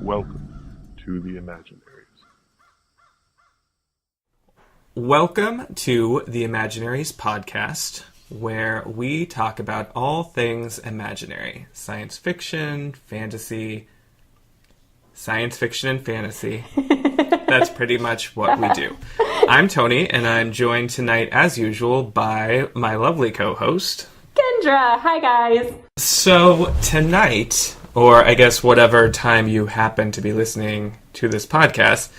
Welcome to the Imaginaries. Welcome to the Imaginaries podcast, where we talk about all things imaginary. Science fiction, fantasy. That's pretty much what we do. I'm Tony, and I'm joined tonight, as usual, by my lovely co-host, Kendra. Hi, guys. So tonight, or I guess whatever time you happen to be listening to this podcast,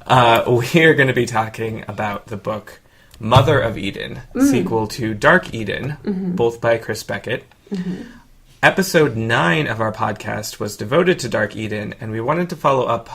we are going to be talking about the book Mother of Eden, sequel to Dark Eden, both by Chris Beckett. Episode 9 of our podcast was devoted to Dark Eden, and we wanted to follow up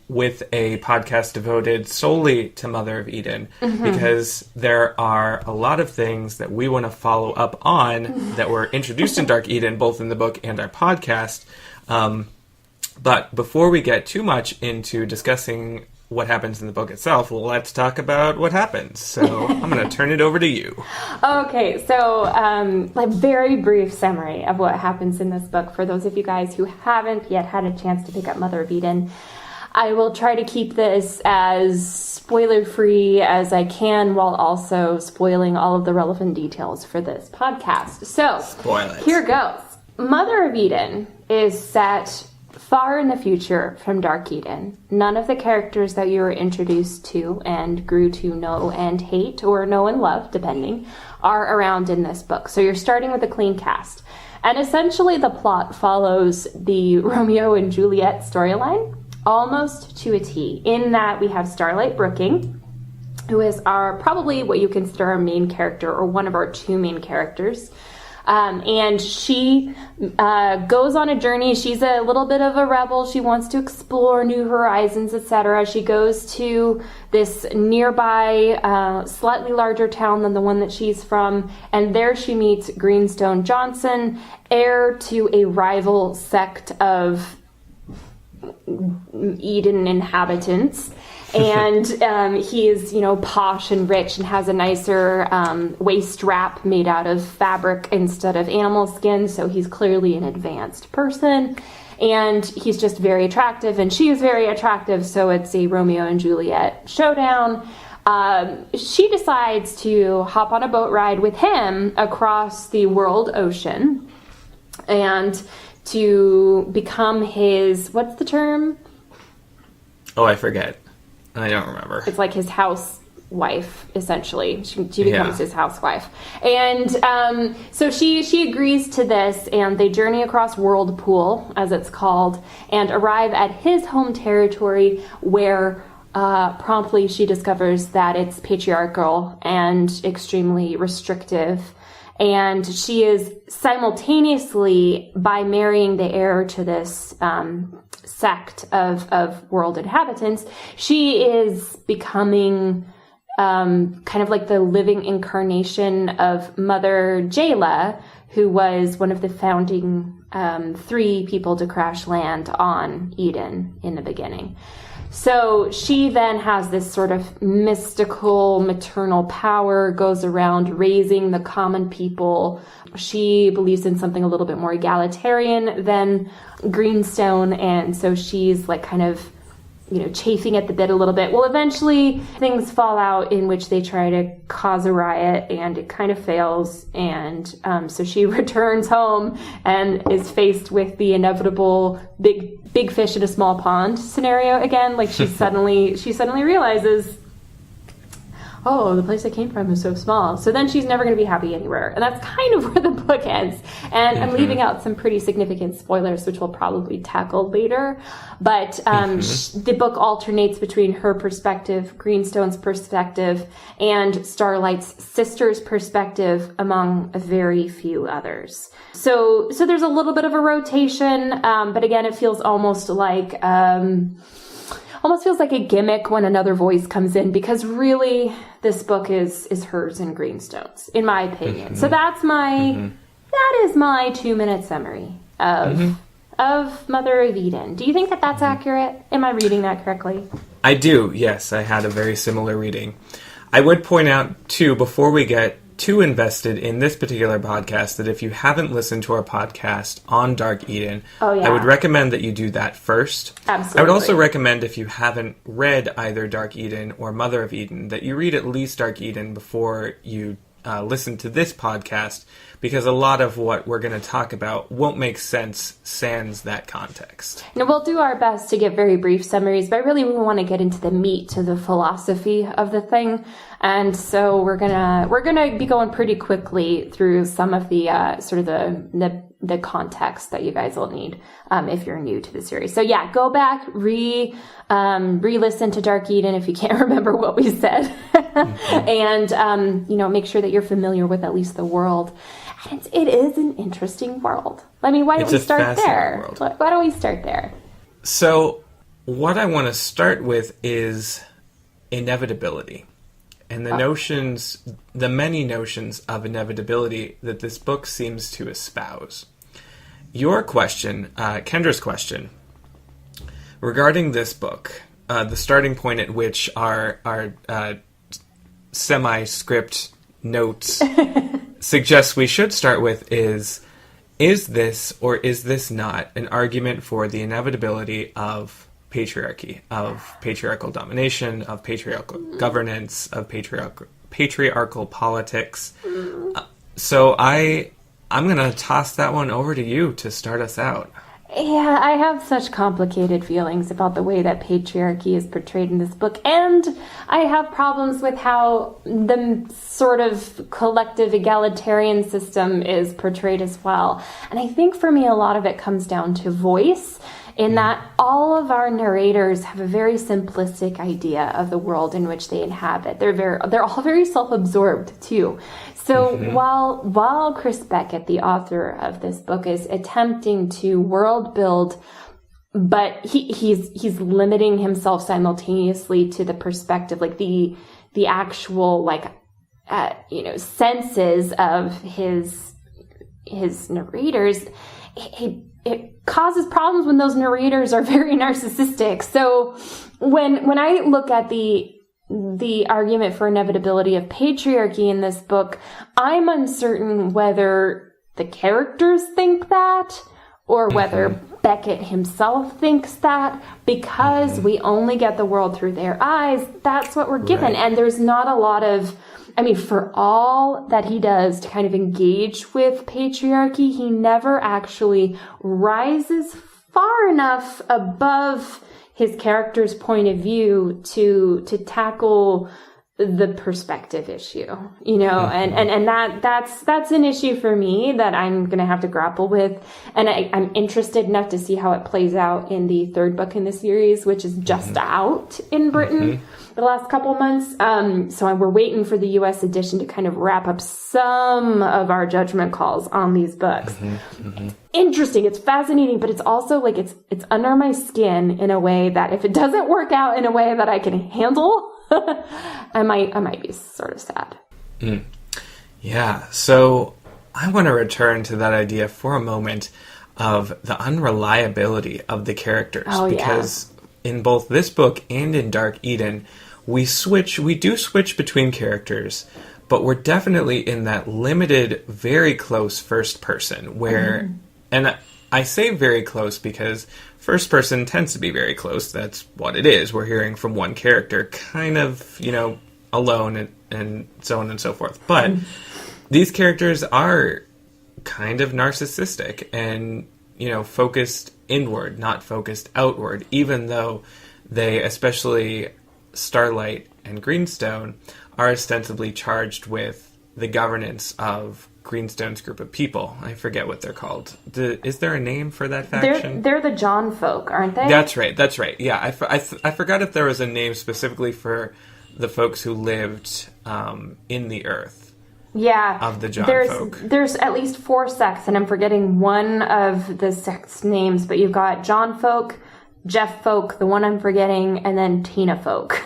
with a podcast devoted solely to Mother of Eden, because there are a lot of things that we want to follow up on that were introduced in Dark Eden, both in the book and our podcast. But before we get too much into discussing what happens in the book itself, let's talk about what happens. So I'm going to turn it over to you. Okay, so a very brief summary of what happens in this book for those of you guys who haven't yet had a chance to pick up Mother of Eden. I will try to keep this as spoiler-free as I can while also spoiling all of the relevant details for this podcast. So, Spoil it. Here goes. Mother of Eden is set far in the future from Dark Eden. None of the characters that you were introduced to and grew to know and hate, or know and love, depending, are around in this book. So you're starting with a clean cast. And essentially the plot follows the Romeo and Juliet storyline almost to a T, in that we have Starlight Brooking, who is probably what you consider our main character, or one of our two main characters. And she goes on a journey. She's a little bit of a rebel. She wants to explore new horizons, etc. She goes to this nearby, slightly larger town than the one that she's from, and there she meets Greenstone Johnson, heir to a rival sect of Eden inhabitants. And he is, posh and rich and has a nicer waist strap made out of fabric instead of animal skin. So he's clearly an advanced person. And he's just very attractive. And she is very attractive. So it's a Romeo and Juliet showdown. She decides to hop on a boat ride with him across the world ocean and to become his, what's the term? Oh, I forget. I don't remember. It's like his housewife, essentially. She becomes his housewife. And so she agrees to this, and they journey across Whirlpool, as it's called, and arrive at his home territory, where promptly she discovers that it's patriarchal and extremely restrictive. And she is simultaneously, by marrying the heir to this sect of world inhabitants, she is becoming kind of like the living incarnation of Mother Jayla, who was one of the founding 3 people to crash land on Eden in the beginning. So she then has this sort of mystical maternal power, goes around raising the common people. She believes in something a little bit more egalitarian than Greenstone, and so she's like kind of, chafing at the bit a little bit. Well, eventually things fall out in which they try to cause a riot, and it kind of fails. And so she returns home and is faced with the inevitable big fish in a small pond scenario again. Like she suddenly realizes, oh, the place I came from is so small. So then she's never going to be happy anywhere. And that's kind of where the book ends. And I'm leaving out some pretty significant spoilers, which we'll probably tackle later. But the book alternates between her perspective, Greenstone's perspective, and Starlight's sister's perspective, among a very few others. So there's a little bit of a rotation, but again, it feels almost like a gimmick when another voice comes in, because really this book is hers and Greenstone's, in my opinion. So that is my 2-minute summary of Mother of Eden. Do you think that that's accurate? Am I reading that correctly? I do, yes. I had a very similar reading. I would point out, too, before we get too invested in this particular podcast that if you haven't listened to our podcast on Dark Eden, I would recommend that you do that first. Absolutely. I would also recommend, if you haven't read either Dark Eden or Mother of Eden, that you read at least Dark Eden before you listen to this podcast, because a lot of what we're going to talk about won't make sense sans that context. Now, we'll do our best to give very brief summaries, but really we want to get into the meat, to the philosophy of the thing. And so we're gonna be going pretty quickly through some of the sort of the context that you guys will need if you're new to the series. So yeah, go back, re-listen to Dark Eden if you can't remember what we said, and make sure that you're familiar with at least the world. And it is an interesting world. I mean, why don't we start there? Why don't we start there? So what I want to start with is inevitability. And the many notions of inevitability that this book seems to espouse. Your question, Kendra's question, regarding this book, the starting point at which our semi-script notes suggest we should start with is this or is this not an argument for the inevitability of patriarchy, of patriarchal domination, of patriarchal governance, of patriarchal politics? So I'm going to toss that one over to you to start us out. Yeah, I have such complicated feelings about the way that patriarchy is portrayed in this book, and I have problems with how the sort of collective egalitarian system is portrayed as well. And I think for me, a lot of it comes down to voice, in that all of our narrators have a very simplistic idea of the world in which they inhabit. They're all very self-absorbed too. So while Chris Beckett, the author of this book, is attempting to world build, but he's limiting himself simultaneously to the perspective, like the actual senses of his narrators. It causes problems when those narrators are very narcissistic. So when I look at the argument for inevitability of patriarchy in this book, I'm uncertain whether the characters think that or whether Beckett himself thinks that, because we only get the world through their eyes. That's what we're given. Right. And there's not a lot of, for all that he does to kind of engage with patriarchy, he never actually rises far enough above his character's point of view to tackle the perspective issue, and that's an issue for me that I'm going to have to grapple with. And I'm interested enough to see how it plays out in the third book in the series, which is just out in Britain the last couple months. So we're waiting for the US edition to kind of wrap up some of our judgment calls on these books. Interesting. It's fascinating, but it's also like it's under my skin in a way that if it doesn't work out in a way that I can handle, I might be sort of sad. Yeah. So I want to return to that idea for a moment of the unreliability of the characters, because in both this book and in Dark Eden, we do switch between characters, but we're definitely in that limited, very close first person where, and I say very close because first person tends to be very close. That's what it is. We're hearing from one character kind of, alone and so on and so forth. But these characters are kind of narcissistic and, focused inward, not focused outward, even though they, especially Starlight and Greenstone, are ostensibly charged with the governance of Greenstone's group of people. I forget what they're called. Is there a name for that faction? They're the John folk, aren't they? That's right. Yeah, I forgot if there was a name specifically for the folks who lived in the earth. Yeah. Of the John folk. There's at least 4 sects, and I'm forgetting one of the sects' names, but you've got John folk, Jeff folk, the one I'm forgetting, and then Tina folk.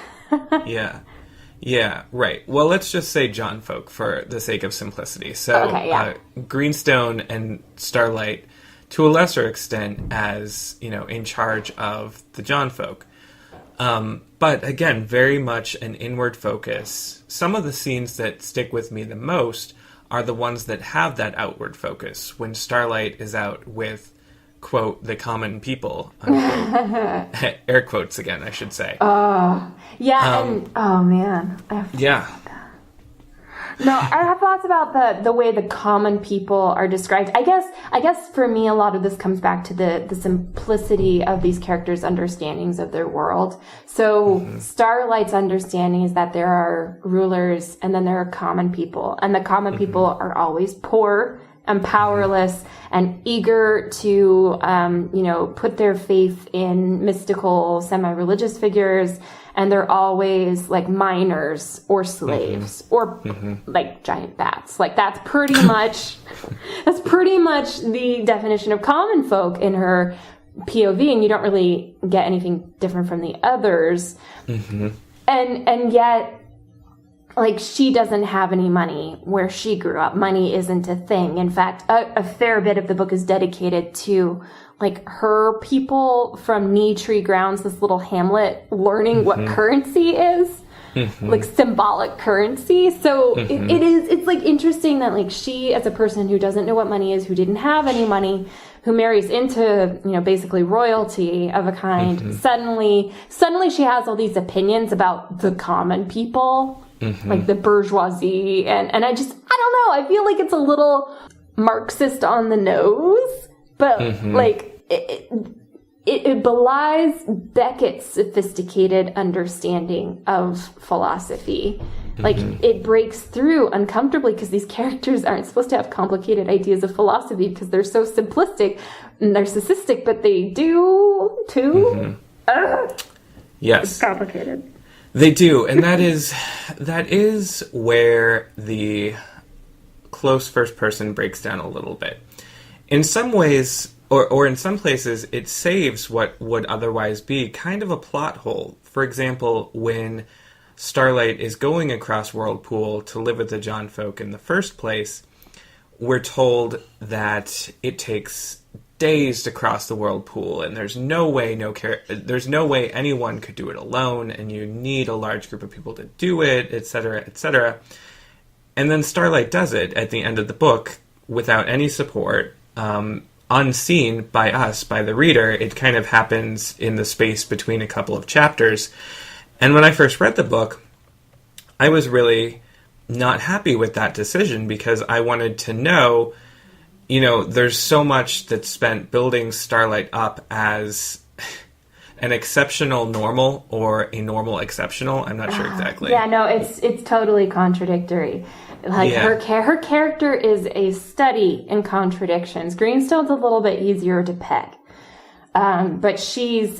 Yeah, right. Well, let's just say John folk for the sake of simplicity. So, Greenstone and Starlight, to a lesser extent, as, in charge of the John folk. But again, very much an inward focus. Some of the scenes that stick with me the most are the ones that have that outward focus. When Starlight is out with, quote, the common people, unquote. Air quotes again, I should say. And oh man. Yeah. No, I have thoughts about the way the common people are described. I guess for me, a lot of this comes back to the simplicity of these characters' understandings of their world. So Starlight's understanding is that there are rulers and then there are common people. And the common people are always poor and powerless and eager to, put their faith in mystical, semi-religious figures. And they're always like miners or slaves or like giant bats. Like that's pretty much the definition of common folk in her POV. And you don't really get anything different from the others. And yet, like, she doesn't have any money where she grew up. Money isn't a thing. In fact, a fair bit of the book is dedicated to, like, her people from Knee Tree Grounds, this little hamlet, learning what currency is. Like, symbolic currency. So it's, like, interesting that, like, she, as a person who doesn't know what money is, who didn't have any money, who marries into, basically royalty of a kind, suddenly she has all these opinions about the common people. Like the bourgeoisie, and I don't know, I feel like it's a little Marxist on the nose, but like it belies Beckett's sophisticated understanding of philosophy. Like it breaks through uncomfortably because these characters aren't supposed to have complicated ideas of philosophy because they're so simplistic and narcissistic, but they do too. Yes, it's complicated. They do, and that is where the close first person breaks down a little bit. In some ways, or in some places, it saves what would otherwise be kind of a plot hole. For example, when Starlight is going across Whirlpool to live with the John folk in the first place, we're told that it takes days to cross the Whirlpool, and there's no way anyone could do it alone, and you need a large group of people to do it, etc., etc. And then Starlight does it at the end of the book without any support, unseen by us, by the reader. It kind of happens in the space between a couple of chapters. And when I first read the book, I was really not happy with that decision because I wanted to know, there's so much that's spent building Starlight up as an exceptional normal or a normal exceptional. I'm not sure exactly. Yeah, no, it's totally contradictory. Like her character is a study in contradictions. Greenstone's a little bit easier to peg. But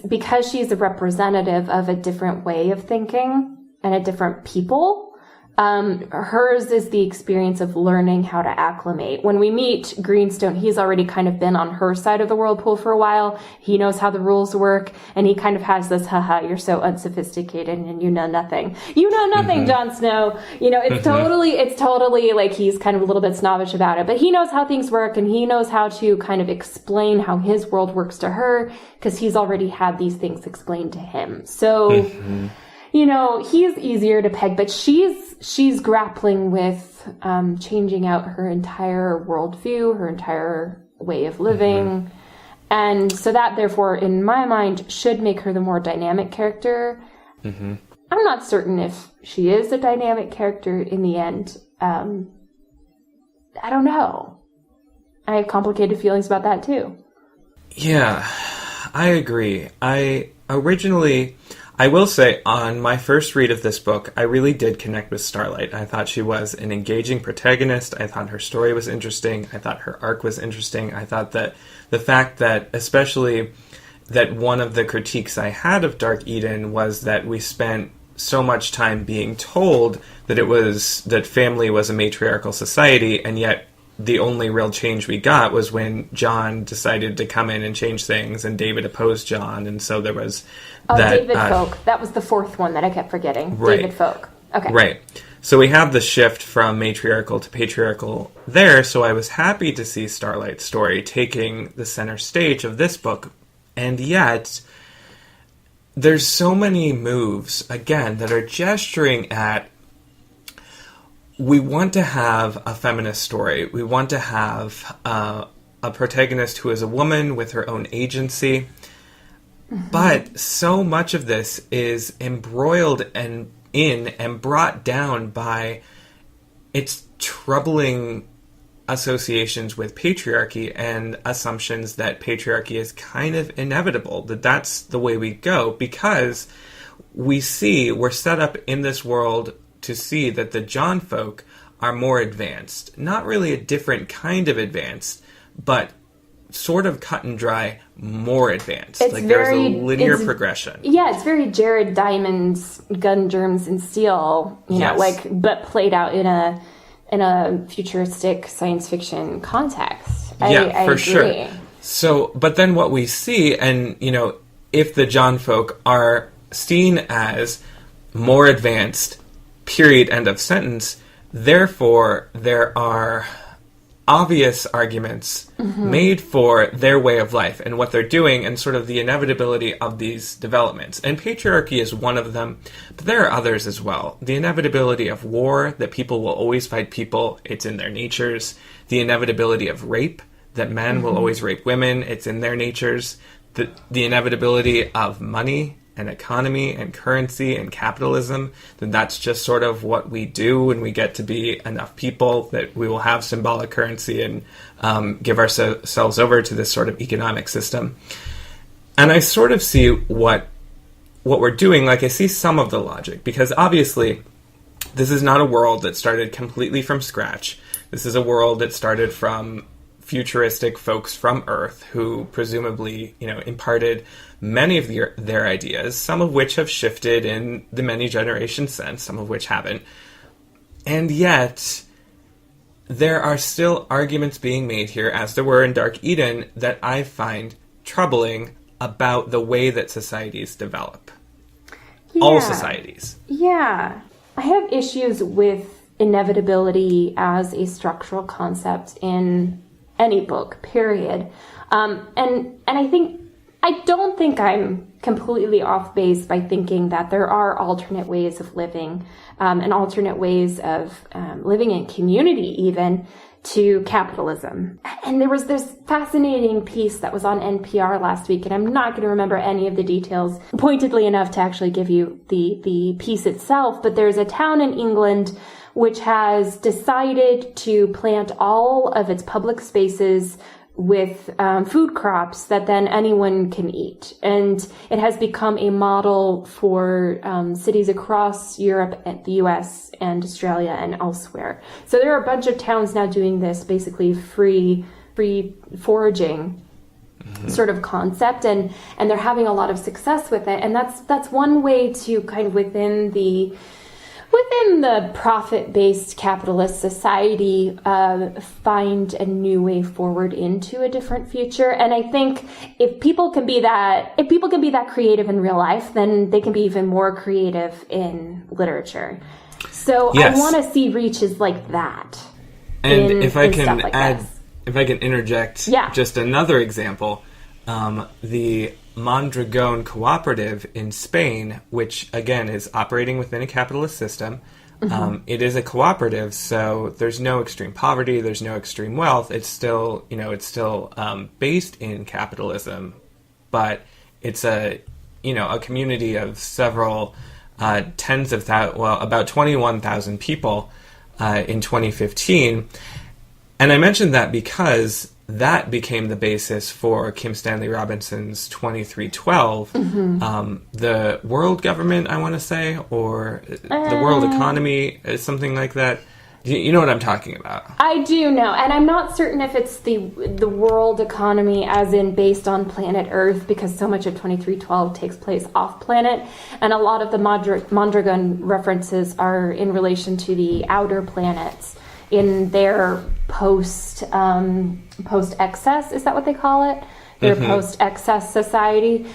because she's a representative of a different way of thinking and a different people, hers is the experience of learning how to acclimate. When we meet Greenstone, he's already kind of been on her side of the Whirlpool for a while. He knows how the rules work, and he kind of has this, haha, you're so unsophisticated and you know nothing. You know nothing, Jon Snow. It's totally like he's kind of a little bit snobbish about it, but he knows how things work, and he knows how to kind of explain how his world works to her, because he's already had these things explained to him. So, he's easier to peg, but she's grappling with changing out her entire worldview, her entire way of living. And so that, therefore, in my mind, should make her the more dynamic character. I'm not certain if she is a dynamic character in the end. I don't know. I have complicated feelings about that, too. Yeah, I agree. I will say, on my first read of this book, I really did connect with Starlight. I thought she was an engaging protagonist. I thought her story was interesting. I thought her arc was interesting. I thought that the fact that, especially, that one of the critiques I had of Dark Eden was that we spent so much time being told that family was a matriarchal society, and yet the only real change we got was when John decided to come in and change things, and David opposed John, and so there was David Folk. That was the fourth one that I kept forgetting. Right. David Folk. Okay. Right. So we have the shift from matriarchal to patriarchal there, so I was happy to see Starlight's story taking the center stage of this book, and yet there's so many moves, again, that are gesturing at, we want to have a feminist story. We want to have a protagonist who is a woman with her own agency. Mm-hmm. But so much of this is embroiled and brought down by its troubling associations with patriarchy and assumptions that patriarchy is kind of inevitable, that's the way we go, because we're set up in this world to see that the John folk are more advanced. Not really a different kind of advanced, but sort of cut and dry, more advanced. There's a linear progression. Yeah, it's very Jared Diamond's Gun, Germs, and Steel, but played out in a futuristic science fiction context. I for agree. Sure. So, but then what we see, and, if the John folk are seen as more advanced, period, end of sentence, therefore there are obvious arguments made for their way of life and what they're doing and sort of the inevitability of these developments. And patriarchy is one of them, but there are others as well. The inevitability of war, that people will always fight people, it's in their natures. The inevitability of rape, that men will always rape women, it's in their natures. The inevitability of money and economy and currency and capitalism, then that's just sort of what we do when we get to be enough people, that we will have symbolic currency and give ourselves over to this sort of economic system. And I sort of see what we're doing, I see some of the logic, because obviously this is not a world that started completely from scratch. This is a world that started from futuristic folks from Earth who presumably, imparted many of their ideas, some of which have shifted in the many generations since, some of which haven't. And yet, there are still arguments being made here, as there were in Dark Eden, that I find troubling about the way that societies develop. Yeah. All societies. Yeah. I have issues with inevitability as a structural concept in any book, period. And I don't think I'm completely off base by thinking that there are alternate ways of living, and alternate ways of living in community even, to capitalism. And there was this fascinating piece that was on NPR last week, and I'm not going to remember any of the details pointedly enough to actually give you the piece itself, but there's a town in England which has decided to plant all of its public spaces with food crops that then anyone can eat. And it has become a model for cities across Europe and the US and Australia and elsewhere. So there are a bunch of towns now doing this, basically free foraging sort of concept, and they're having a lot of success with it. And that's one way to kind of within the profit-based capitalist society, find a new way forward into a different future. And I think if people can be that creative in real life, then they can be even more creative in literature. So yes. I want to see reaches like that. And if I can interject just another example, the Mondragon Cooperative in Spain, which again is operating within a capitalist system. It is a cooperative, so there's no extreme poverty, there's no extreme wealth. It's still, based in capitalism, but it's a community of several about 21,000 people in 2015. And I mentioned that because that became the basis for Kim Stanley Robinson's 2312, the world government, I want to say, or the world economy, something like that. You know what I'm talking about. I do know, and I'm not certain if it's the world economy as in based on planet Earth, because so much of 2312 takes place off planet, and a lot of the Mondragon references are in relation to the outer planets in their post-excess, is that what they call it? Their post-excess society,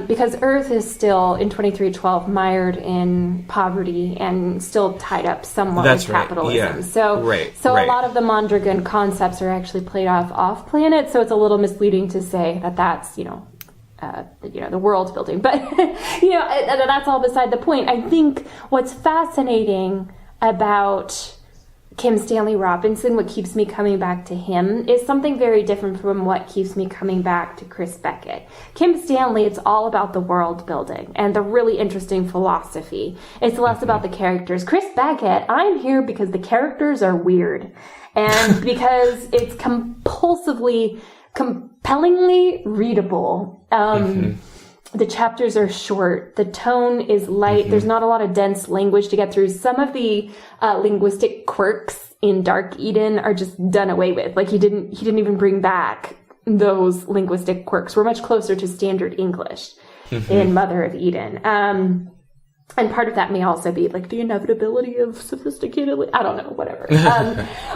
because Earth is still, in 2312, mired in poverty and still tied up somewhat with capitalism. Yeah. So a lot of the Mondragon concepts are actually played off planet, so it's a little misleading to say that that's, the world building. But, that's all beside the point. I think what's fascinating about Kim Stanley Robinson, what keeps me coming back to him, is something very different from what keeps me coming back to Chris Beckett. Kim Stanley, it's all about the world building and the really interesting philosophy. It's less about the characters. Chris Beckett, I'm here because the characters are weird and because it's compellingly readable. The chapters are short. The tone is light. There's not a lot of dense language to get through. Some of the linguistic quirks in Dark Eden are just done away with. Like he didn't even bring back those linguistic quirks. We're much closer to standard English in Mother of Eden. And part of that may also be like the inevitability of sophisticated. I don't know, whatever.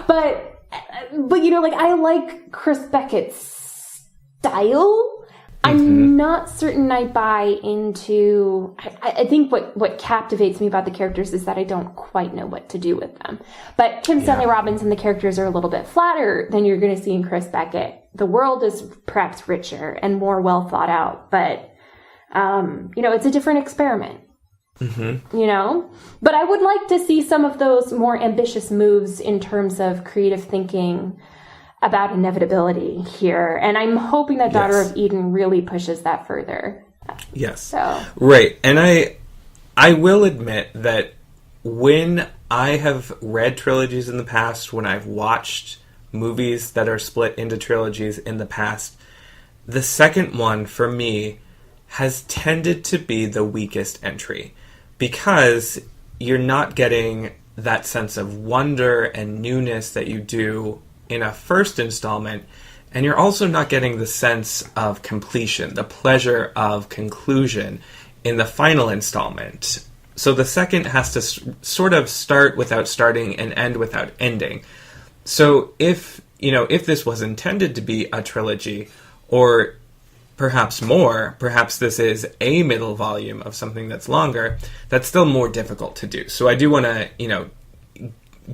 But I like Chris Beckett's style. I'm not certain I buy into... I think what captivates me about the characters is that I don't quite know what to do with them. But Kim Stanley Robinson, the characters are a little bit flatter than you're going to see in Chris Beckett. The world is perhaps richer and more well thought out, but, it's a different experiment. But I would like to see some of those more ambitious moves in terms of creative thinking about inevitability here. And I'm hoping that Daughter of Eden really pushes that further. Yes. So. Right. And I will admit that when I have read trilogies in the past, when I've watched movies that are split into trilogies in the past, the second one for me has tended to be the weakest entry because you're not getting that sense of wonder and newness that you do in a first installment, and you're also not getting the sense of completion, the pleasure of conclusion in the final installment. So the second has to sort of start without starting and end without ending. So if this was intended to be a trilogy, or perhaps more, perhaps this is a middle volume of something that's longer, that's still more difficult to do. So I do want to,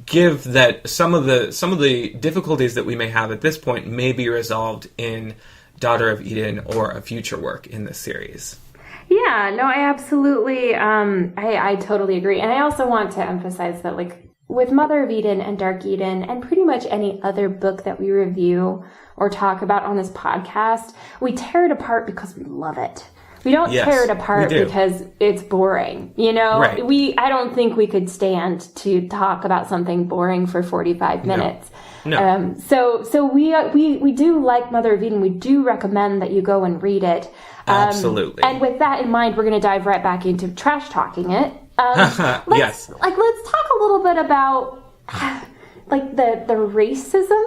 give that some of the difficulties that we may have at this point may be resolved in Daughter of Eden or a future work in this series. Yeah, no, I absolutely, I totally agree. And I also want to emphasize that, like, with Mother of Eden and Dark Eden and pretty much any other book that we review or talk about on this podcast, we tear it apart because we love it. We don't tear it apart because it's boring. Right. I don't think we could stand to talk about something boring for 45 minutes. No. So we do like Mother of Eden. We do recommend that you go and read it. Absolutely. And with that in mind, we're going to dive right back into trash talking it. Let's talk a little bit about like the racism.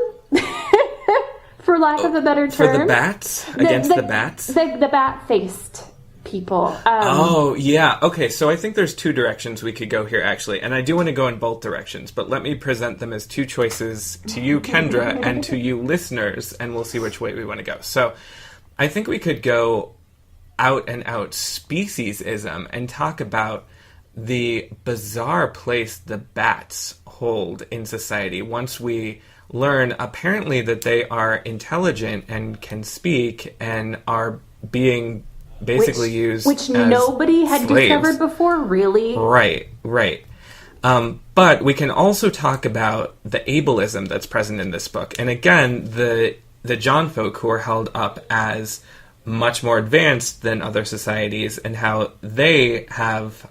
For lack of a better term. For the bats? Against the bats? The bat-faced people. Okay, so I think there's two directions we could go here, actually. And I do want to go in both directions, but let me present them as two choices to you, Kendra, and to you, listeners, and we'll see which way we want to go. So I think we could go out-and-out speciesism and talk about the bizarre place the bats hold in society once we learn apparently that they are intelligent and can speak and are being basically used which as nobody had slaves. discovered before, really. Right. But we can also talk about the ableism that's present in this book. And again, the John folk who are held up as much more advanced than other societies and how they have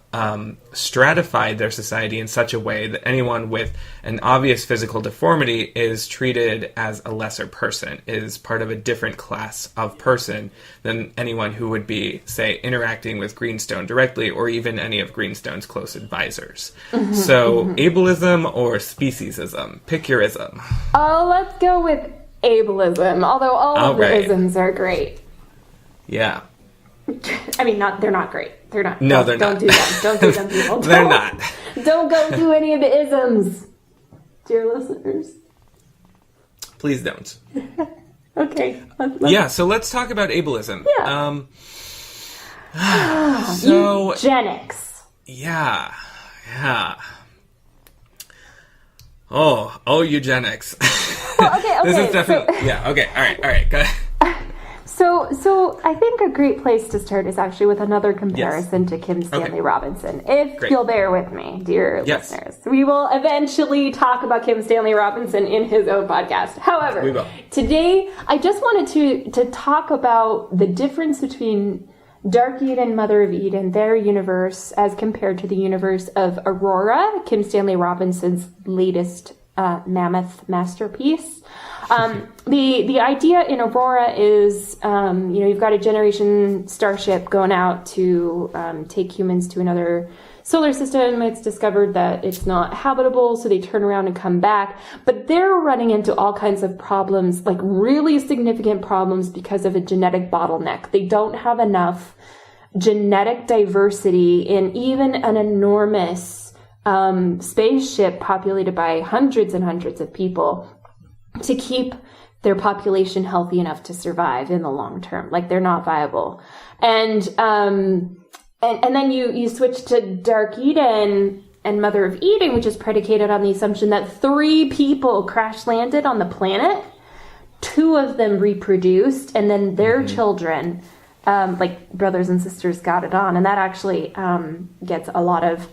stratified their society in such a way that anyone with an obvious physical deformity is treated as a lesser person, is part of a different class of person than anyone who would be, say, interacting with Greenstone directly or even any of Greenstone's close advisors. Ableism or speciesism? Pick your ism. Oh, let's go with ableism, although all of the isms are great. Yeah. I mean, they're not great. They're not. No, they're not. Don't do them. Don't do them, people. They're not. Don't go do any of the isms, dear listeners. Please don't. Okay. So let's talk about ableism. Yeah. Eugenics. Yeah. Oh, eugenics. Well, okay. This is definitely... all right, go ahead. So I think a great place to start is actually with another comparison to Kim Stanley Robinson. If you'll bear with me, dear listeners, we will eventually talk about Kim Stanley Robinson in his own podcast. However, today I just wanted to talk about the difference between Dark Eden, Mother of Eden, their universe, as compared to the universe of Aurora, Kim Stanley Robinson's latest mammoth masterpiece. The idea in Aurora is, you've got a generation starship going out to take humans to another solar system. It's discovered that it's not habitable, so they turn around and come back. But they're running into all kinds of problems, like really significant problems, because of a genetic bottleneck. They don't have enough genetic diversity in even an enormous spaceship populated by hundreds and hundreds of people to keep their population healthy enough to survive in the long term. Like, they're not viable. And then you switch to Dark Eden and Mother of Eden, which is predicated on the assumption that 3 people crash landed on the planet, 2 of them reproduced, and then their children, like brothers and sisters, got it on. And that actually gets a lot of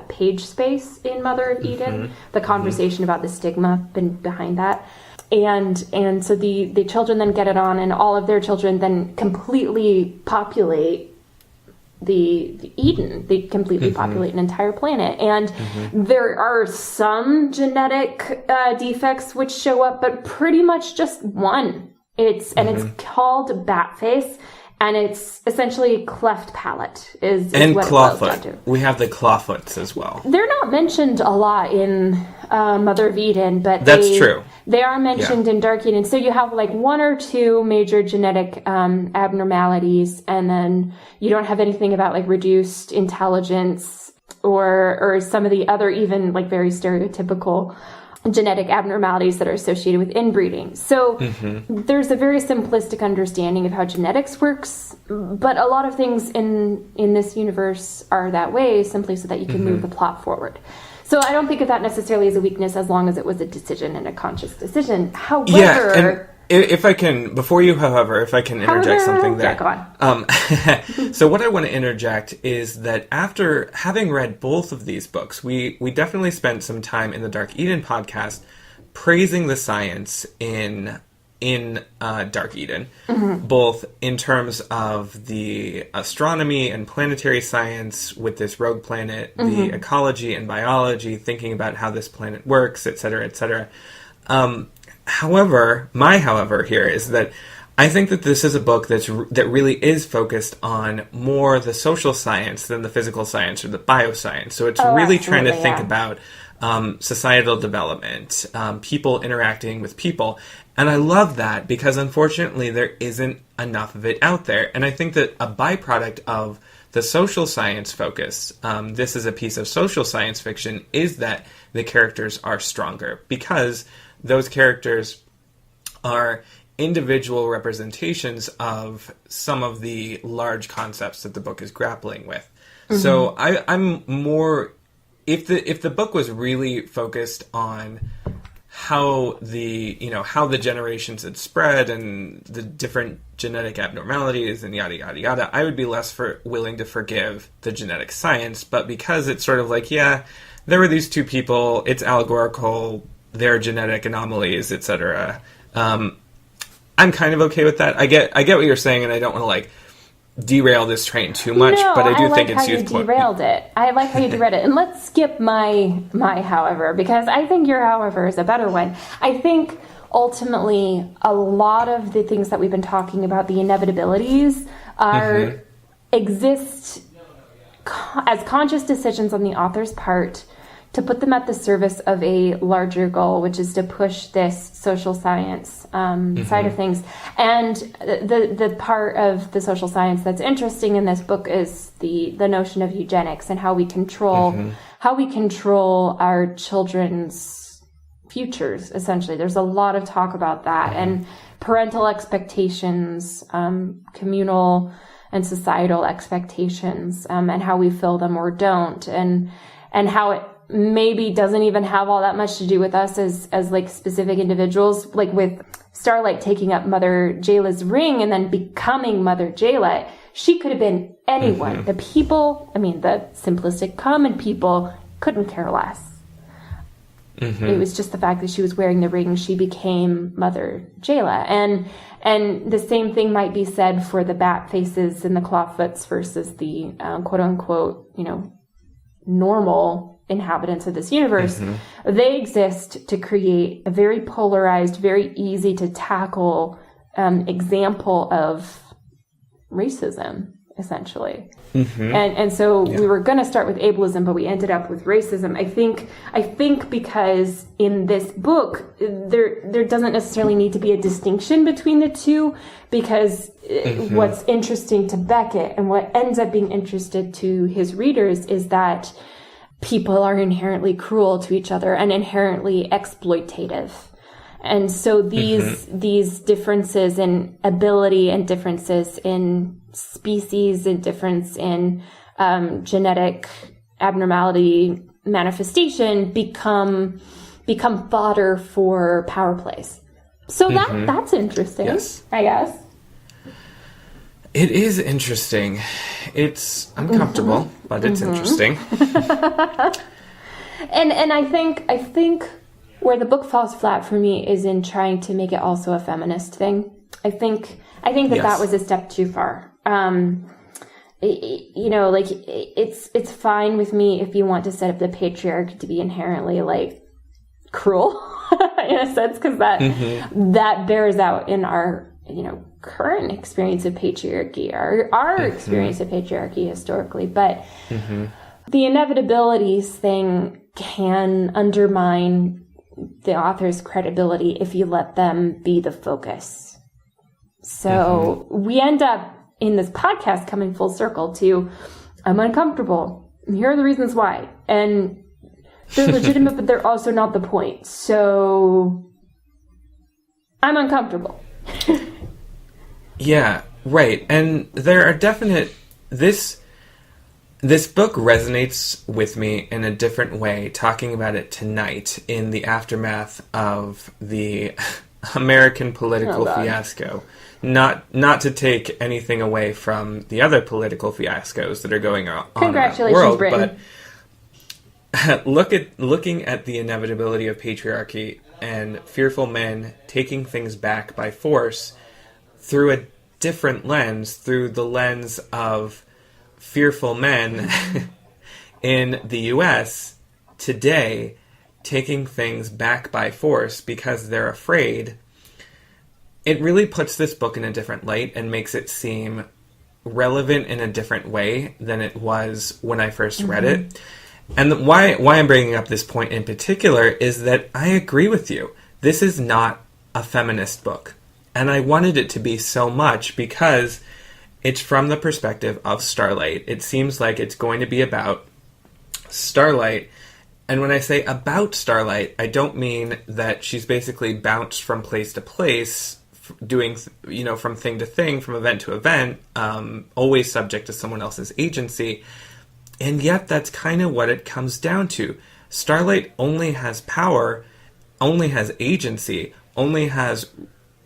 page space in Mother of Eden, the conversation about the stigma behind that. And so the children then get it on, and all of their children then completely populate the Eden. They completely populate an entire planet. And there are some genetic defects which show up, but pretty much just one. It's called bat face. And it's essentially cleft palate is what clawfoot. It boils down to. We have the clawfoots as well. They're not mentioned a lot in Mother of Eden, but that's true. They are mentioned in Dark Eden. So you have like 1 or 2 major genetic abnormalities, and then you don't have anything about like reduced intelligence or some of the other even like very stereotypical genetic abnormalities that are associated with inbreeding. So there's a very simplistic understanding of how genetics works, but a lot of things in this universe are that way simply so that you can move the plot forward. So I don't think of that necessarily as a weakness, as long as it was a decision and a conscious decision. However... If I can interject something there. Yeah, go on. So what I want to interject is that after having read both of these books, we definitely spent some time in the Dark Eden podcast praising the science in Dark Eden, both in terms of the astronomy and planetary science with this rogue planet, the ecology and biology, thinking about how this planet works, et cetera, et cetera. However here is that I think that this is a book that really is focused on more the social science than the physical science or the bioscience. So it's really trying to think about societal development, people interacting with people. And I love that because, unfortunately, there isn't enough of it out there. And I think that a byproduct of the social science focus, this is a piece of social science fiction, is that the characters are stronger because those characters are individual representations of some of the large concepts that the book is grappling with. So I'm more... If the book was really focused on how the generations had spread and the different genetic abnormalities and yada yada yada, I would be less willing to forgive the genetic science. But because it's sort of like, there were these 2 people, it's allegorical, they're genetic anomalies, etc. I'm kind of okay with that. I get what you're saying, and I don't want to like derail this train too much, but I do think it's youthful. I like how you derailed it. And let's skip my however, because I think your however is a better one. I think ultimately a lot of the things that we've been talking about, the inevitabilities, exist as conscious decisions on the author's part to put them at the service of a larger goal, which is to push this social science side of things. And the part of the social science that's interesting in this book is the notion of eugenics and how we control our children's futures. Essentially, there's a lot of talk about that and parental expectations, communal and societal expectations, and how we fill them or don't, and how it maybe doesn't even have all that much to do with us as like specific individuals, like with Starlight taking up Mother Jayla's ring and then becoming Mother Jayla, she could have been anyone. The people, the simplistic common people couldn't care less. It was just the fact that she was wearing the ring, she became Mother Jayla. And the same thing might be said for the bat faces and the clawfoots versus the quote unquote, normal inhabitants of this universe. They exist to create a very polarized, very easy to tackle example of racism, essentially. And so we were going to start with ableism, but we ended up with racism. I think because in this book, there doesn't necessarily need to be a distinction between the two, because what's interesting to Beckett and what ends up being interesting to his readers is that people are inherently cruel to each other and inherently exploitative. And so these differences in ability and differences in species and difference in genetic abnormality manifestation become fodder for power plays. So that's interesting, I guess. It is interesting. It's uncomfortable, but it's interesting. And I think where the book falls flat for me is in trying to make it also a feminist thing. I think that was a step too far. It's fine with me if you want to set up the patriarchy to be inherently cruel in a sense, because that bears out in our current experience of patriarchy, our experience of patriarchy historically. But the inevitabilities thing can undermine the author's credibility if you let them be the focus. So we end up in this podcast coming full circle to, I'm uncomfortable. And here are the reasons why. And they're legitimate, but they're also not the point. So I'm uncomfortable. Yeah, right. And there are definite... This book resonates with me in a different way, talking about it tonight in the aftermath of the American political fiasco. Not to take anything away from the other political fiascos that are going on in the world, Britain. But looking at the inevitability of patriarchy and fearful men taking things back by force through a different lens, through the lens of fearful men in the U.S. today taking things back by force because they're afraid, it really puts this book in a different light and makes it seem relevant in a different way than it was when I first read it. And why I'm bringing up this point in particular is that I agree with you. This is not a feminist book. And I wanted it to be so much because it's from the perspective of Starlight. It seems like it's going to be about Starlight. And when I say about Starlight, I don't mean that she's basically bounced from place to place, doing, from thing to thing, from event to event, always subject to someone else's agency. And yet that's kind of what it comes down to. Starlight only has power, only has agency, only has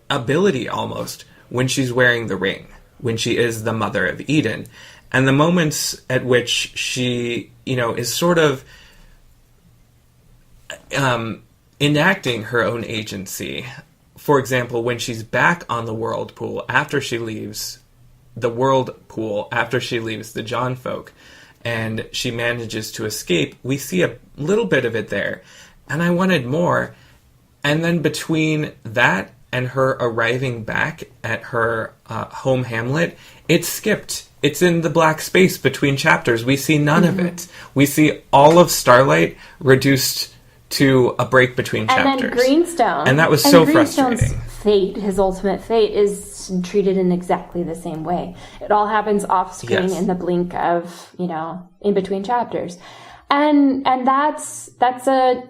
ability almost when she's wearing the ring, when she is the Mother of Eden. And the moments at which she, is sort of enacting her own agency. For example, when she's back on the whirlpool after she leaves the John folk, and she manages to escape, we see a little bit of it there. And I wanted more. And then between that and her arriving back at her home hamlet, it's skipped. It's in the black space between chapters. We see none of it. We see all of Starlight reduced to a break between chapters. And then Greenstone. And that was so frustrating. Fate, his ultimate fate, is treated in exactly the same way. It all happens off screen in the blink of, in between chapters. And that's a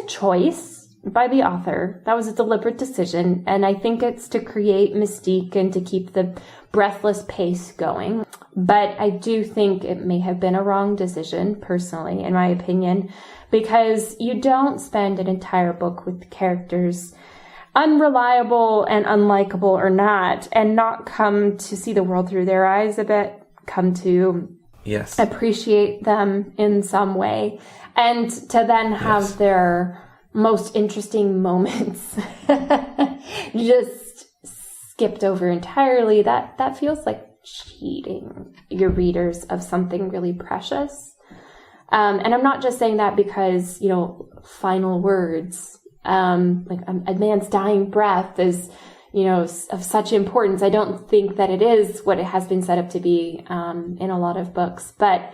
choice by the author. That was a deliberate decision, and I think it's to create mystique and to keep the breathless pace going. But I do think it may have been a wrong decision, personally, in my opinion, because you don't spend an entire book with characters unreliable and unlikable or not, and not come to see the world through their eyes a bit, come to appreciate them in some way, and to then have their most interesting moments just skipped over entirely. That feels like cheating your readers of something really precious. And I'm not just saying that because, final words, like a man's dying breath is, of such importance. I don't think that it is what it has been set up to be in a lot of books. But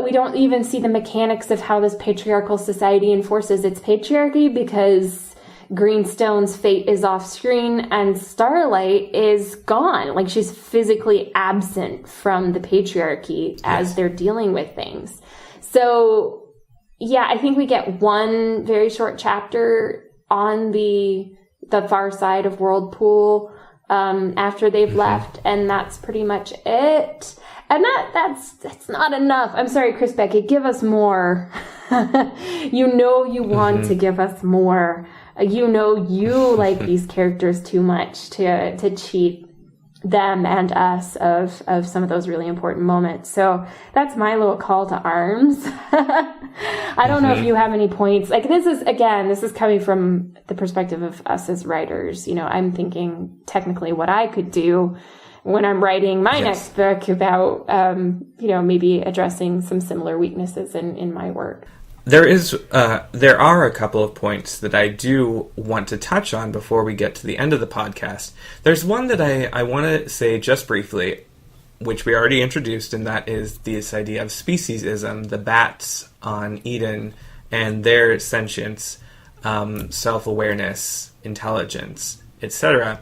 we don't even see the mechanics of how this patriarchal society enforces its patriarchy, because Greenstone's fate is off screen and Starlight is gone. Like, she's physically absent from the patriarchy as they're dealing with things. So, yeah, I think we get one very short chapter on the far side of Whirlpool after they've left, and that's pretty much it. And that's not enough. I'm sorry, Chris Beckett, give us more. You want to give us more. You like these characters too much to cheat them and us of some of those really important moments. So that's my little call to arms. I don't know if you have any points. Like, this is coming from the perspective of us as writers. I'm thinking technically what I could do when I'm writing my next book about, maybe addressing some similar weaknesses in my work. There are a couple of points that I do want to touch on before we get to the end of the podcast. There's one that I want to say just briefly, which we already introduced, and that is this idea of speciesism, the bats on Eden and their sentience, self-awareness, intelligence, etc.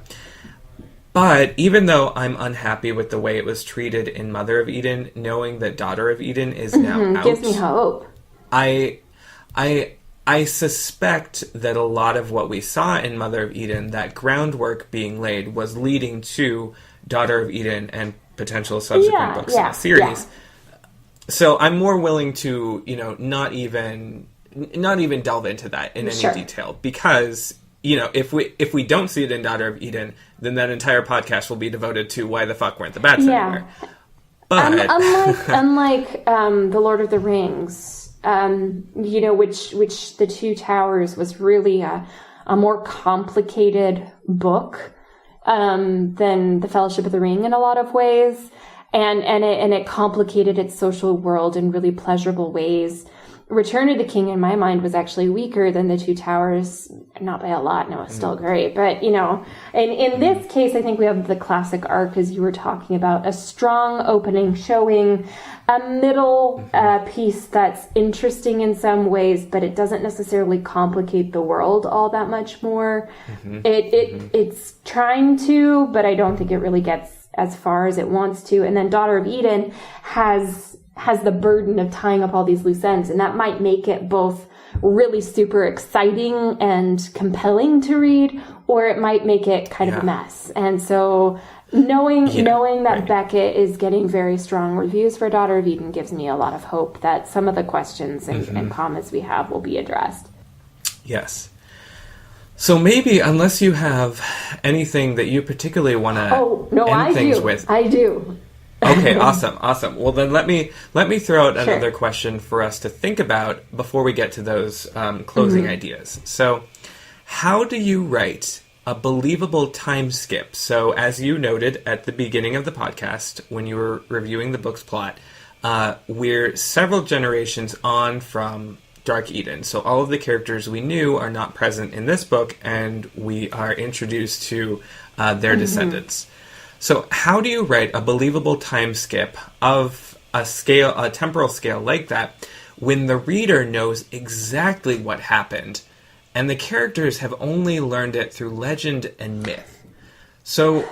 But even though I'm unhappy with the way it was treated in Mother of Eden, knowing that Daughter of Eden is now out, gives me hope. I suspect that a lot of what we saw in Mother of Eden, that groundwork being laid, was leading to Daughter of Eden and potential subsequent books in the series. Yeah. So I'm more willing to, not even delve into that in any detail, because if we don't see it in Daughter of Eden, then that entire podcast will be devoted to why the fuck weren't the bats anywhere. But unlike The Lord of the Rings, which The Two Towers was really a more complicated book than The Fellowship of the Ring in a lot of ways, and it complicated its social world in really pleasurable ways. Return of the King, in my mind, was actually weaker than The Two Towers, not by a lot. No, it's still great, but in this case, I think we have the classic arc, as you were talking about, a strong opening showing a middle piece that's interesting in some ways, but it doesn't necessarily complicate the world all that much more. It's trying to, but I don't think it really gets as far as it wants to. And then Daughter of Eden has the burden of tying up all these loose ends, and that might make it both really super exciting and compelling to read, or it might make it kind of a mess. And so knowing that Beckett is getting very strong reviews for Daughter of Eden gives me a lot of hope that some of the questions and comments we have will be addressed. Yes. So maybe, unless you have anything that you particularly want to end things with. I do. Okay, awesome. Well, then let me throw out another question for us to think about before we get to those closing ideas. So, how do you write a believable time skip? So, as you noted at the beginning of the podcast, when you were reviewing the book's plot, we're several generations on from Dark Eden. So all of the characters we knew are not present in this book, and we are introduced to their descendants. So how do you write a believable time skip of a temporal scale like that, when the reader knows exactly what happened, and the characters have only learned it through legend and myth? So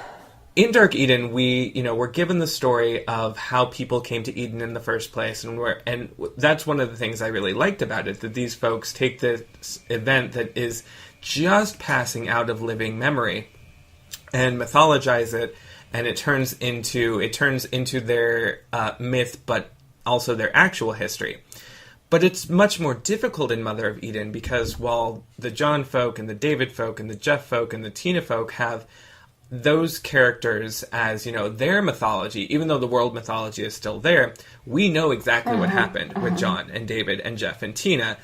in Dark Eden, we're given the story of how people came to Eden in the first place, and that's one of the things I really liked about it, that these folks take this event that is just passing out of living memory and mythologize it, and it turns into their myth, but also their actual history. But it's much more difficult in Mother of Eden because while the John folk and the David folk and the Jeff folk and the Tina folk have those characters as, their mythology, even though the world mythology is still there, we know exactly what happened with John and David and Jeff and Tina.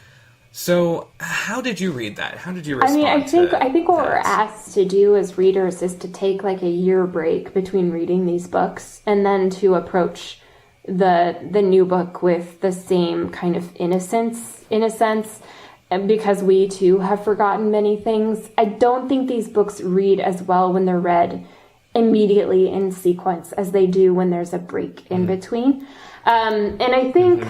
So how did you read that? How did you respond I think what that? we're asked to do as readers is to take like a year break between reading these books and then to approach the new book with the same kind of innocence, in a sense, and because we too have forgotten many things. I don't think these books read as well when they're read immediately in sequence as they do when there's a break in between. And I think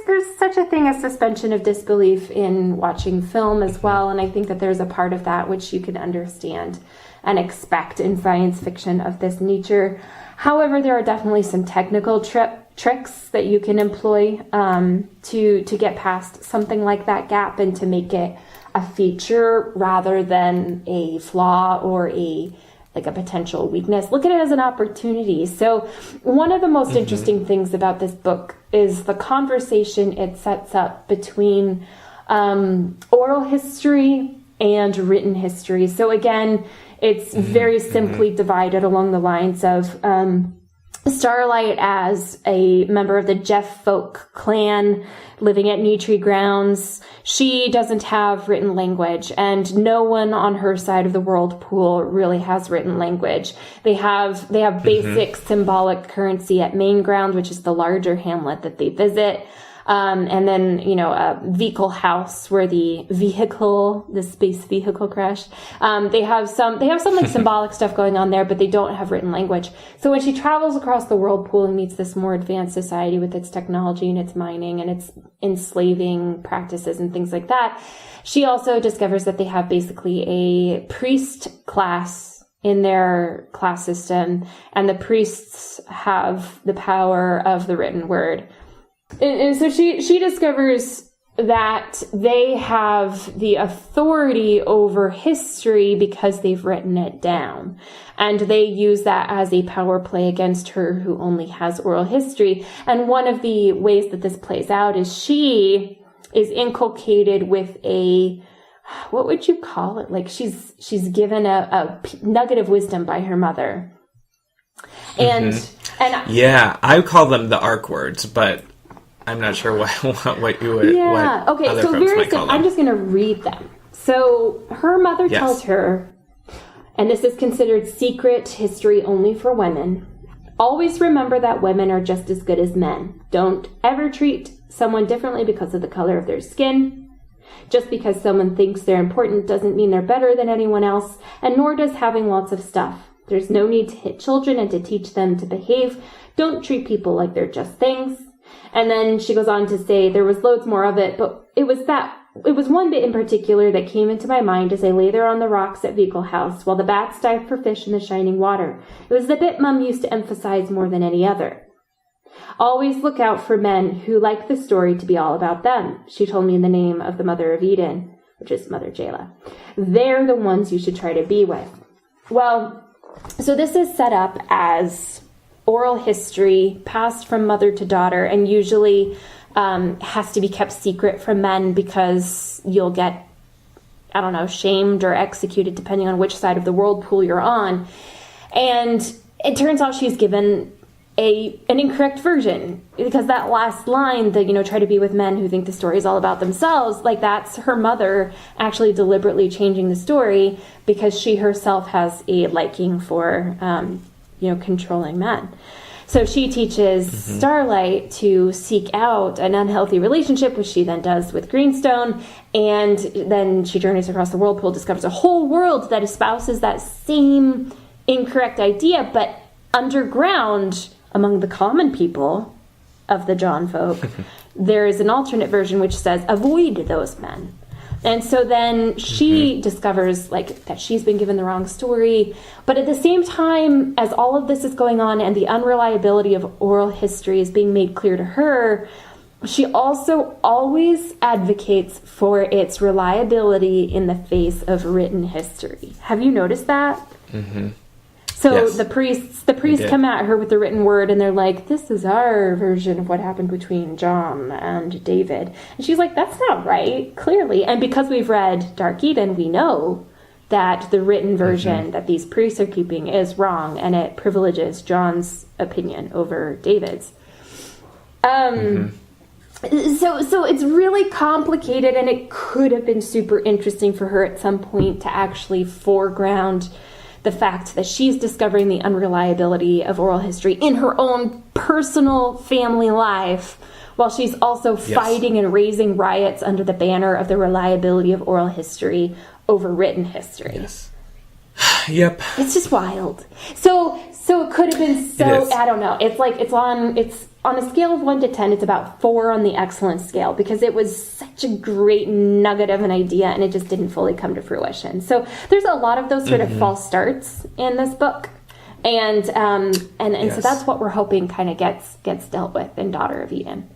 there's such a thing as suspension of disbelief in watching film as well, and I think that there's a part of that which you can understand and expect in science fiction of this nature. However, there are definitely some technical tricks that you can employ to get past something like that gap and to make it a feature rather than a flaw or a potential weakness. Look at it as an opportunity. So one of the most interesting things about this book is the conversation it sets up between oral history and written history. So again, it's very simply divided along the lines of Starlight as a member of the Jeff folk clan living at New Tree Grounds. She doesn't have written language, and no one on her side of the world pool really has written language. They have basic symbolic currency at Main Ground, which is the larger hamlet that they visit. And then, a vehicle house where the space vehicle crashed. They have some like symbolic stuff going on there, but they don't have written language. So when she travels across the whirlpool and meets this more advanced society with its technology and its mining and its enslaving practices and things like that, she also discovers that they have basically a priest class in their class system, and the priests have the power of the written word. And so she discovers that they have the authority over history because they've written it down. And they use that as a power play against her who only has oral history. And one of the ways that this plays out is she is inculcated with what would you call it? Like she's given a nugget of wisdom by her mother. And yeah, I call them the arc words, but I'm not sure what you would. Yeah. Okay. So very simple. I'm just going to read them. So her mother tells her, and this is considered secret history only for women. Always remember that women are just as good as men. Don't ever treat someone differently because of the color of their skin. Just because someone thinks they're important doesn't mean they're better than anyone else, and nor does having lots of stuff. There's no need to hit children and to teach them to behave. Don't treat people like they're just things. And then she goes on to say there was loads more of it, but it was one bit in particular that came into my mind as I lay there on the rocks at Vehicle House while the bats dived for fish in the shining water. It was the bit Mum used to emphasize more than any other. Always look out for men who like the story to be all about them, she told me in the name of the Mother of Eden, which is Mother Jayla. They're the ones you should try to be with. Well, so this is set up as oral history passed from mother to daughter, and usually has to be kept secret from men because you'll get, shamed or executed depending on which side of the whirlpool you're on. And it turns out she's given an incorrect version, because that last line, try to be with men who think the story is all about themselves, like that's her mother actually deliberately changing the story because she herself has a liking for controlling men. So she teaches Starlight to seek out an unhealthy relationship, which she then does with Greenstone, and then she journeys across the whirlpool, discovers a whole world that espouses that same incorrect idea, but underground, among the common people of the John folk, there is an alternate version which says, avoid those men. And so then she discovers that she's been given the wrong story. But at the same time, as all of this is going on and the unreliability of oral history is being made clear to her, she also always advocates for its reliability in the face of written history. Have you noticed that? So Yes. the priests come at her with the written word, and they're like, "This is our version of what happened between John and David." And she's like, "That's not right, clearly." And because we've read Dark Eden, we know that the written version that these priests are keeping is wrong, and it privileges John's opinion over David's. So it's really complicated, and it could have been super interesting for her at some point to actually foreground the fact that she's discovering the unreliability of oral history in her own personal family life, while she's also fighting and raising riots under the banner of the reliability of oral history over written history. Yes. Yep. It's just wild. So it could have been so, I don't know. It's like, it's on a scale of 1 to 10, it's about 4 on the excellence scale, because it was such a great nugget of an idea and it just didn't fully come to fruition. So there's a lot of those sort of false starts in this book. And so that's what we're hoping kind of gets dealt with in Daughter of Eden.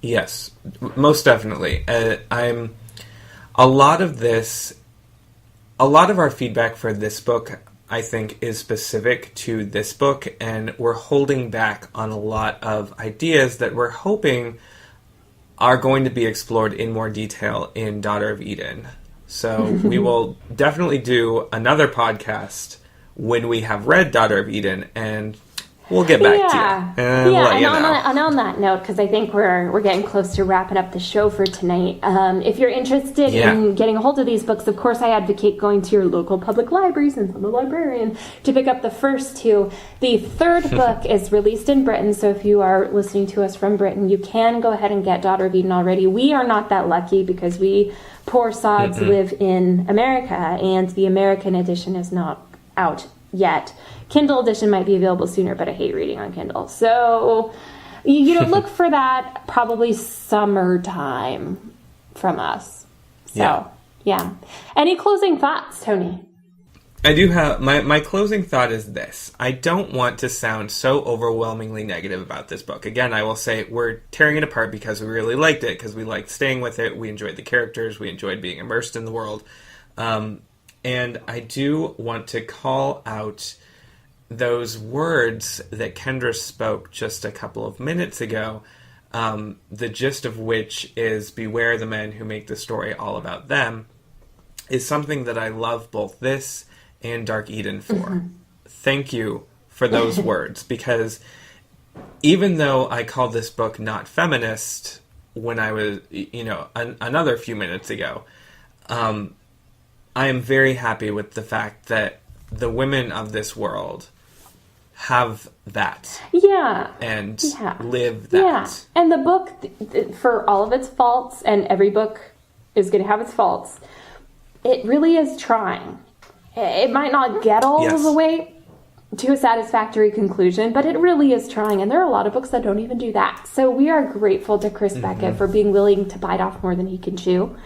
Yes, most definitely. A lot of our feedback for this book, I think, is specific to this book, and we're holding back on a lot of ideas that we're hoping are going to be explored in more detail in Daughter of Eden. So we will definitely do another podcast when we have read Daughter of Eden, and we'll get back to you. And we'll let you know. And on that note, because I think we're getting close to wrapping up the show for tonight, if you're interested in getting a hold of these books, of course I advocate going to your local public libraries and the librarian to pick up the first 2. The third book is released in Britain, so if you are listening to us from Britain, you can go ahead and get Daughter of Eden already. We are not that lucky because we poor sods live in America, and the American edition is not out yet. Kindle edition might be available sooner, but I hate reading on Kindle. So, look for that probably summertime from us. So, yeah. Any closing thoughts, Tony? I do have... My closing thought is this. I don't want to sound so overwhelmingly negative about this book. Again, I will say we're tearing it apart because we really liked it, because we liked staying with it, we enjoyed the characters, we enjoyed being immersed in the world. And I do want to call out those words that Kendra spoke just a couple of minutes ago, the gist of which is beware the men who make the story all about them, is something that I love both this and Dark Eden for. Thank you for those words, because even though I called this book not feminist when I was, another few minutes ago, I am very happy with the fact that the women of this world have that. And live that. And the book, for all of its faults, and every book is going to have its faults, it really is trying. It might not get all of the way to a satisfactory conclusion, but it really is trying, and there are a lot of books that don't even do that. So we are grateful to Chris Beckett for being willing to bite off more than he can chew.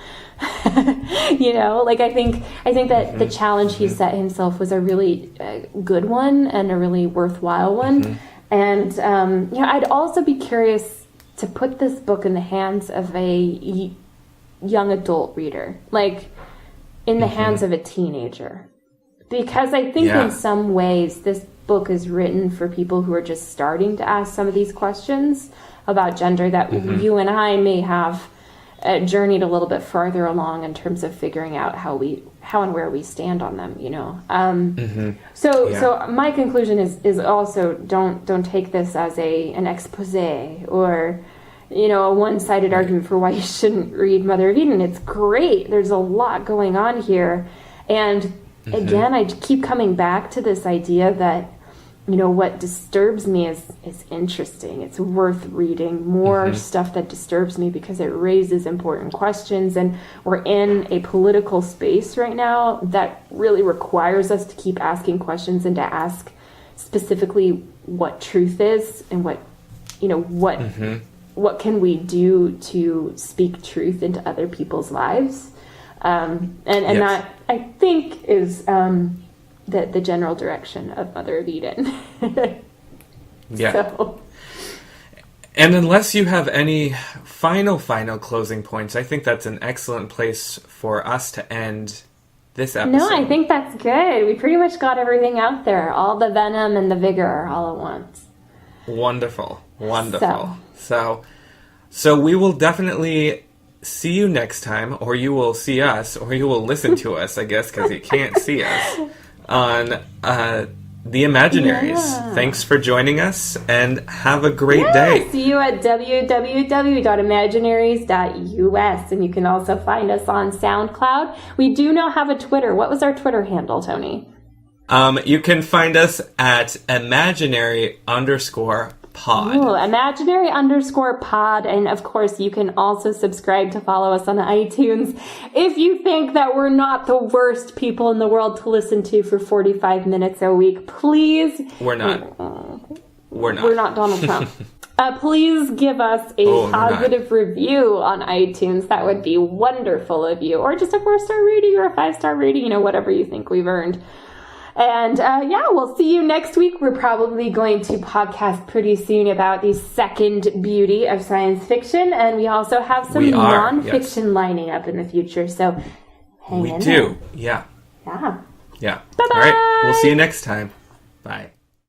I think that the challenge he set himself was a really good one and a really worthwhile one. And I'd also be curious to put this book in the hands of a young adult reader, like in the hands of a teenager. Because I think in some ways this book is written for people who are just starting to ask some of these questions about gender that you and I may have journeyed a little bit farther along in terms of figuring out how and where we stand on them, So my conclusion is also don't take this as an expose or a one-sided argument for why you shouldn't read Mother of Eden. It's great. There's a lot going on here, and again, I keep coming back to this idea that, what disturbs me is interesting. It's worth reading more stuff that disturbs me because it raises important questions. And we're in a political space right now that really requires us to keep asking questions and to ask specifically what truth is and what can we do to speak truth into other people's lives. That, I think, is the general direction of Mother of Eden. So. And unless you have any final closing points, I think that's an excellent place for us to end this episode? No, I think that's good. We pretty much got everything out there. All the venom and the vigor all at once. Wonderful. So we will definitely see you next time, or you will see us, or you will listen to us, I guess, because you can't see us, on the Imaginaries. Yeah. Thanks for joining us, and have a great day. See you at www.imaginaries.us, and you can also find us on SoundCloud. We do now have a Twitter. What was our Twitter handle, Tony? You can find us at imaginary_pod. Ooh, imaginary_pod. And of course, you can also subscribe to follow us on iTunes if you think that we're not the worst people in the world to listen to for 45 minutes a week. Please. We're not. We're not Donald Trump. Please give us a positive review on iTunes. That would be wonderful of you. Or just a 4-star rating or a 5-star rating, whatever you think we've earned. And we'll see you next week. We're probably going to podcast pretty soon about the second beauty of science fiction. And we also have some nonfiction lining up in the future. So hang in there. Yeah. Yeah. Yeah. Bye-bye. All right. We'll see you next time. Bye.